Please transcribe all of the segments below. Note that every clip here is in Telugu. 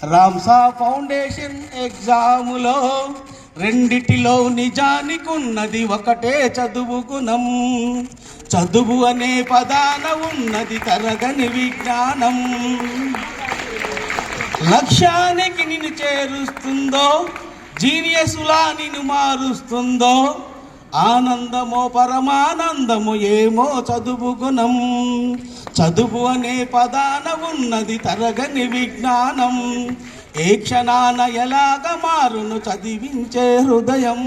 రామ్సా ఫౌండేషన్ ఎగ్జాములో రెండిటిలో నిజానికున్నది ఒకటే చదువు గుణం. చదువు అనే పదాన ఉన్నది తరగని విజ్ఞానం. లక్ష్యానికి నిన్ను చేరుస్తుందో, జీనియసులా నిన్ను మారుస్తుందో, ఆనందమో పరమానందము ఏమో చదువు గుణం. చదువు అనే పదాన ఉన్నది తరగని విజ్ఞానం. ఏ క్షణాన ఎలాగ మారును చదివించే హృదయం.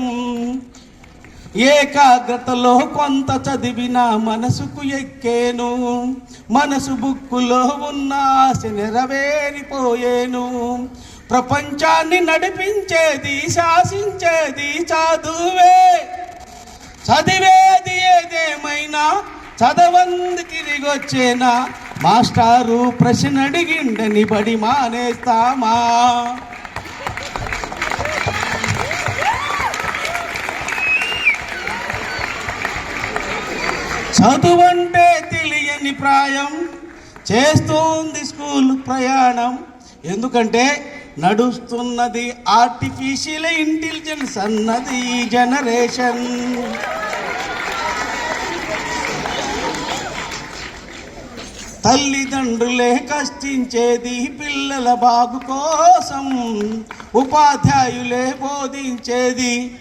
ఏకాగ్రతలో కొంత చదివినా మనసుకు ఎక్కేను. మనసు బుక్కులో ఉన్న ఆశ నెరవేరిపోయేను. ప్రపంచాన్ని నడిపించేది, శాసించేది చదువే. చదివేది ఏదేమైనా చదవంది తిరిగొచ్చేనా. మాస్టారు ప్రశ్న అడిగిండని బడి మానేస్తామా? చదువంటే తెలియని ప్రాయం చేస్తుంది స్కూల్ ప్రయాణం. ఎందుకంటే నడుస్తున్నది ఆర్టిఫిషియల్ ఇంటెలిజెన్స్ అన్నది ఈ జనరేషన్. తల్లిదండ్రులే కష్టించేది పిల్లల బాగు కోసం. ఉపాధ్యాయులే బోధించేది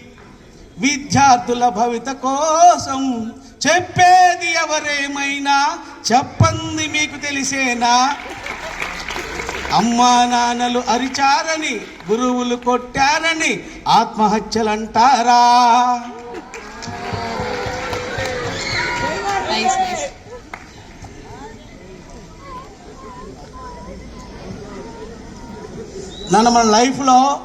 విద్యార్థుల భవిత కోసం. చెప్పేది ఎవరేమైనా చెప్పంది మీకు తెలిసేనా? అమ్మా నాన్నలు అరిచారని, గురువులు కొట్టారని ఆత్మహత్యలంటారా? మన లైఫ్లో